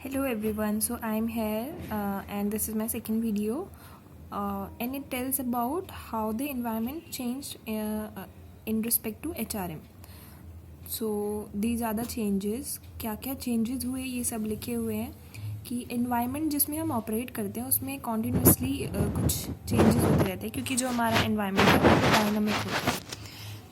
Hello everyone, so I'm here and this is my second video and it tells about how the environment changed in respect to HRM. So these are the changes, क्या क्या changes हुए ये सब लिखे हुए हैं कि environment जिसमें हम ऑपरेट करते हैं उसमें continuously कुछ changes होते रहते हैं क्योंकि जो हमारा environment है वो डायनामिक होता है।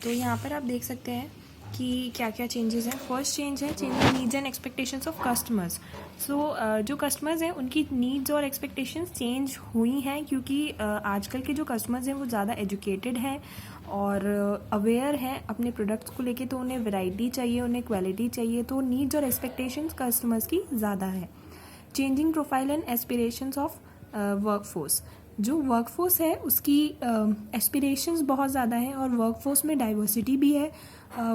तो यहाँ पर आप देख सकते हैं कि क्या क्या चेंजेस हैं। फर्स्ट चेंज है changing needs and expectations of customers. जो कस्टमर्स हैं उनकी नीड्स और एक्सपेक्टेशंस चेंज हुई हैं क्योंकि आजकल के जो कस्टमर्स हैं वो ज़्यादा एजुकेटेड हैं और अवेयर हैं अपने प्रोडक्ट्स को लेके, तो उन्हें वैरायटी चाहिए, उन्हें क्वालिटी चाहिए, तो नीड्स और एक्सपेक्टेशंस कस्टमर्स की ज़्यादा है। Changing profile and aspirations of workforce. जो वर्कफोर्स है उसकी एस्पिरेशंस बहुत ज़्यादा हैं और वर्कफोर्स में डाइवर्सिटी भी है।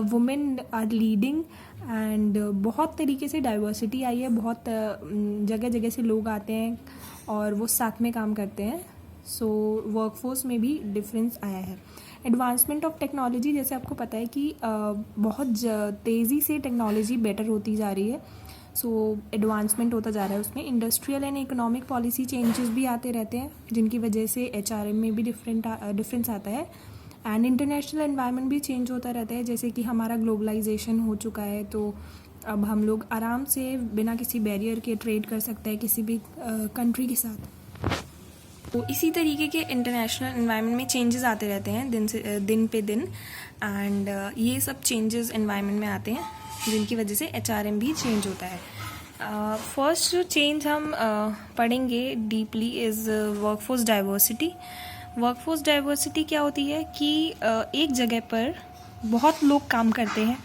वुमेन आर लीडिंग एंड बहुत तरीके से डाइवर्सिटी आई है, बहुत जगह जगह से लोग आते हैं और वो साथ में काम करते हैं। सो वर्कफोर्स में भी डिफरेंस आया है। एडवांसमेंट ऑफ टेक्नोलॉजी, जैसे आपको पता है कि बहुत तेज़ी से टेक्नोलॉजी बेटर होती जा रही है। सो एडवांसमेंट होता जा रहा है उसमें। Industrial and economic policy changes भी आते रहते हैं जिनकी वजह से HRM में भी डिफरेंस आता है। एंड इंटरनेशनल एनवायरनमेंट भी चेंज होता रहता है, जैसे कि हमारा ग्लोबलाइजेशन हो चुका है, तो अब हम लोग आराम से बिना किसी बैरियर के ट्रेड कर सकते हैं किसी भी कंट्री के साथ। तो इसी तरीके के इंटरनेशनल एनवायरनमेंट में चेंजेस आते रहते हैं दिन पे दिन एंड ये सब चेंजेस एनवायरनमेंट में आते हैं जिनकी वजह से HRM भी चेंज होता है। फर्स्ट जो चेंज हम पढ़ेंगे deeply is workforce diversity. Workforce diversity क्या होती है कि एक जगह पर बहुत लोग काम करते हैं,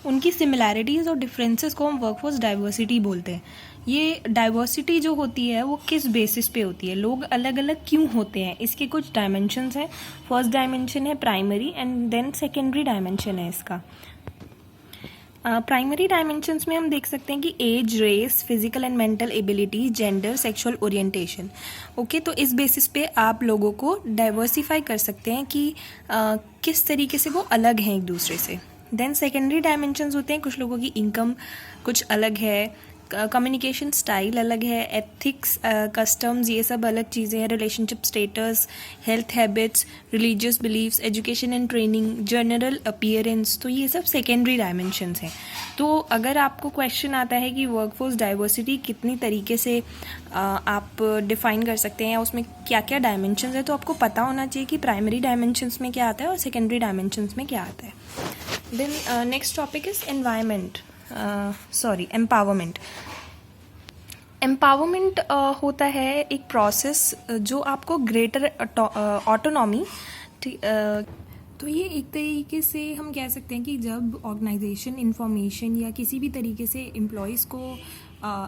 उनकी सिमिलैरिटीज़ और डिफरेंसेस को हम वर्कफोर्स डाइवर्सिटी बोलते हैं। ये डाइवर्सिटी जो होती है वो किस बेसिस पे होती है, लोग अलग अलग क्यों होते हैं, इसके कुछ डायमेंशंस हैं। फर्स्ट डायमेंशन है primary and then secondary dimension है इसका। प्राइमरी डायमेंशंस में हम देख सकते हैं कि age, race, physical and mental ability, gender, sexual orientation. Okay, तो इस बेसिस पे आप लोगों को डाइवर्सिफाई कर सकते हैं कि किस तरीके से वो अलग हैं एक दूसरे से। देन सेकेंडरी डायमेंशंस होते हैं, कुछ लोगों की इनकम कुछ अलग है, कम्युनिकेशन स्टाइल अलग है, एथिक्स, कस्टम्स, ये सब अलग चीज़ें हैं, relationship status, health habits, religious beliefs, education and training, general appearance, तो ये सब सेकेंडरी डायमेंशंस हैं। तो अगर आपको क्वेश्चन आता है कि वर्कफोर्स डाइवर्सिटी कितनी तरीके से आप डिफाइन कर सकते हैं, उसमें क्या क्या डायमेंशंस है, तो आपको पता होना चाहिए कि प्राइमरी डायमेंशंस में क्या आता है और सेकेंडरी डायमेंशंस में क्या आता है। Then next topic is empowerment. Empowerment होता है एक प्रोसेस जो आपको ग्रेटर ऑटोनॉमी, तो ये एक तरीके से हम कह सकते हैं कि जब ऑर्गेनाइजेशन इंफॉर्मेशन या किसी भी तरीके से एम्प्लॉयज़ को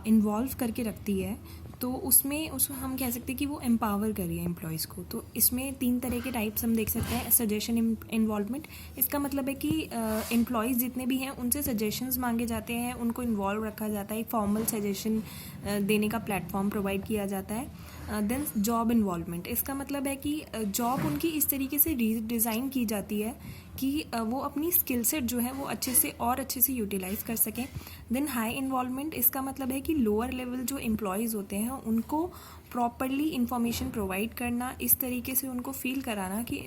इन्वॉल्व करके रखती है तो उसमें हम कह सकते हैं कि वो एम्पावर कर रही है एम्प्लॉयज़ को। तो इसमें 3 तरह के टाइप्स हम देख सकते हैं। सजेशन इन्वॉल्वमेंट, इसका मतलब है कि एम्प्लॉयज़ जितने भी हैं उनसे सजेशंस मांगे जाते हैं, उनको इन्वॉल्व रखा जाता है, एक फॉर्मल सजेशन देने का प्लेटफॉर्म प्रोवाइड किया जाता है। देन जॉब इन्वॉल्वमेंट, इसका मतलब है कि जॉब उनकी इस तरीके से डिज़ाइन की जाती है कि वो अपनी स्किल सेट जो है वो अच्छे से यूटिलाइज़ कर सकें। देन हाई इन्वॉल्वमेंट, इसका मतलब है कि लोअर लेवल जो एम्प्लॉयज़ होते हैं उनको प्रॉपरली इंफॉर्मेशन प्रोवाइड करना, इस तरीके से उनको फील कराना कि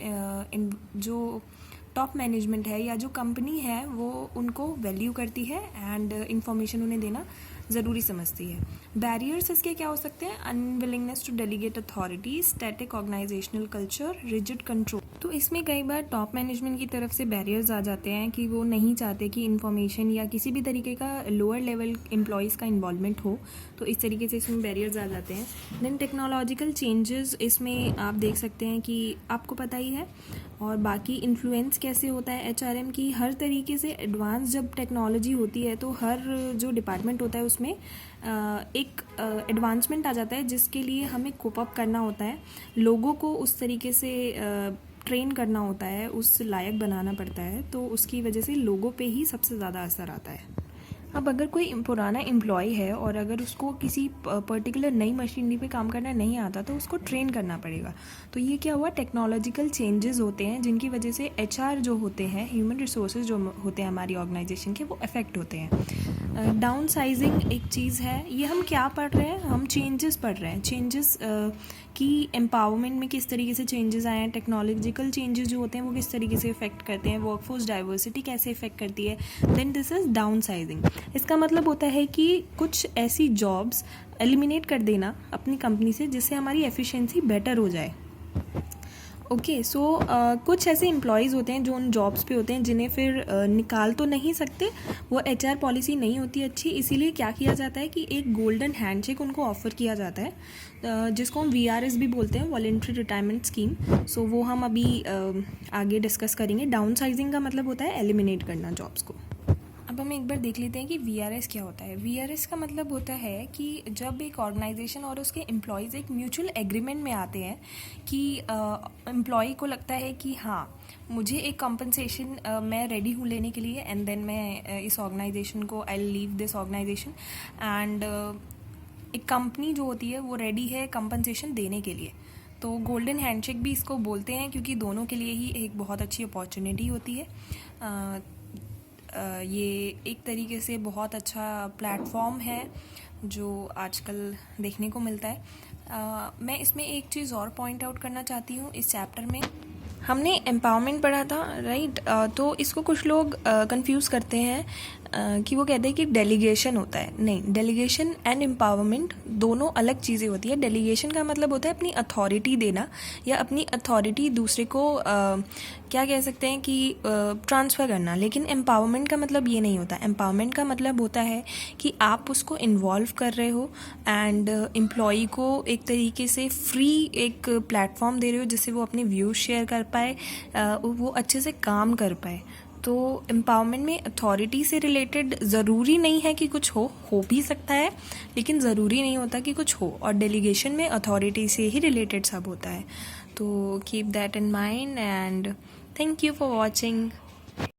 जो टॉप मैनेजमेंट है या जो कंपनी है वो उनको वैल्यू करती है एंड इंफॉर्मेशन उन्हें देना ज़रूरी समझती है। बैरियर्स इसके क्या हो सकते हैं? Unwillingness to delegate authority, static organisational culture, rigid control. तो इसमें कई बार टॉप मैनेजमेंट की तरफ से बैरियर्स आ जाते हैं कि वो नहीं चाहते कि इंफॉर्मेशन या किसी भी तरीके का लोअर लेवल एम्प्लॉयज़ का इन्वॉल्वमेंट हो, तो इस तरीके से इसमें बैरियर्स आ जाते हैं। देन टेक्नोलॉजिकल चेंजेस, इसमें आप देख सकते हैं कि आपको पता ही है। और बाकी इन्फ्लुएंस कैसे होता है HRM की, हर तरीके से एडवांस जब टेक्नोलॉजी होती है तो हर जो डिपार्टमेंट होता है उसमें एक एडवांसमेंट आ जाता है जिसके लिए हमें कोप अप करना होता है, लोगों को उस तरीके से ट्रेन करना होता है, उस लायक बनाना पड़ता है, तो उसकी वजह से लोगों पे ही सबसे ज़्यादा असर आता है। अब अगर कोई पुराना एम्प्लॉय है और अगर उसको किसी पर्टिकुलर नई मशीनरी पे काम करना नहीं आता तो उसको ट्रेन करना पड़ेगा। तो ये क्या हुआ, टेक्नोलॉजिकल चेंजेस होते हैं जिनकी वजह से HR जो होते हैं, ह्यूमन रिसोर्सेज जो होते हैं हमारी ऑर्गेनाइजेशन के, वो अफेक्ट होते हैं। डाउन साइजिंग एक चीज़ है, ये हम क्या पढ़ रहे हैं, हम चेंजेस पढ़ रहे हैं, चेंजेस कि एम्पावरमेंट में किस तरीके से चेंजेस आए हैं, टेक्नोलॉजिकल चेंजेस जो होते हैं वो किस तरीके से इफेक्ट करते हैं, वर्कफोर्स डाइवर्सिटी कैसे इफेक्ट करती है। Then this is downsizing. इसका मतलब होता है कि कुछ ऐसी जॉब्स एलिमिनेट कर देना अपनी कंपनी से जिससे हमारी एफिशिएंसी बेटर हो जाए। ओके, सो कुछ ऐसे एम्प्लॉयज़ होते हैं जो उन जॉब्स पे होते हैं जिन्हें फिर निकाल तो नहीं सकते, वो एचआर पॉलिसी नहीं होती अच्छी, इसीलिए क्या किया जाता है कि एक गोल्डन हैंडशेक उनको ऑफ़र किया जाता है, जिसको हम वीआरएस भी बोलते हैं, वॉलंटरी रिटायरमेंट स्कीम। सो वो हम अभी आगे डिस्कस करेंगे। डाउन साइजिंग का मतलब होता है एलिमिनेट करना जॉब्स को। अब हम एक बार देख लेते हैं कि वीआरएस क्या होता है। वीआरएस का मतलब होता है कि जब एक ऑर्गेनाइजेशन और उसके एम्प्लॉयज़ एक म्यूचुअल एग्रीमेंट में आते हैं कि एम्प्लॉय को लगता है कि हाँ, मुझे एक कॉम्पनसेशन मैं रेडी हूँ लेने के लिए, एंड देन मैं इस ऑर्गेनाइजेशन को I leave this organization, and एक कंपनी जो होती है वो रेडी है कॉम्पनसेशन देने के लिए। तो गोल्डन हैंडशेक भी इसको बोलते हैं, क्योंकि दोनों के लिए ही एक बहुत अच्छी अपॉर्चुनिटी होती है। ये एक तरीके से बहुत अच्छा प्लेटफॉर्म है जो आजकल देखने को मिलता है। मैं इसमें एक चीज़ और पॉइंट आउट करना चाहती हूँ। इस चैप्टर में हमने एम्पावरमेंट पढ़ा था, राइट? तो इसको कुछ लोग कंफ्यूज करते हैं कि वो कहते हैं कि डेलीगेशन होता है। नहीं, डेलीगेशन एंड एम्पावरमेंट दोनों अलग चीज़ें होती है। डेलीगेशन का मतलब होता है अपनी अथॉरिटी देना या अपनी अथॉरिटी दूसरे को क्या कह सकते हैं कि ट्रांसफ़र करना, लेकिन एम्पावरमेंट का मतलब ये नहीं होता। एम्पावरमेंट का मतलब होता है कि आप उसको इन्वॉल्व कर रहे हो एंड एम्प्लॉई को एक तरीके से फ्री एक प्लेटफॉर्म दे रहे हो जिससे वो अपने व्यूज़ शेयर कर पाए, वो अच्छे से काम कर पाए। तो एम्पावरमेंट में अथॉरिटी से रिलेटेड ज़रूरी नहीं है कि कुछ हो भी सकता है, लेकिन ज़रूरी नहीं होता कि कुछ हो। और डेलीगेशन में अथॉरिटी से ही रिलेटेड सब होता है। तो keep that in mind and thank you for watching.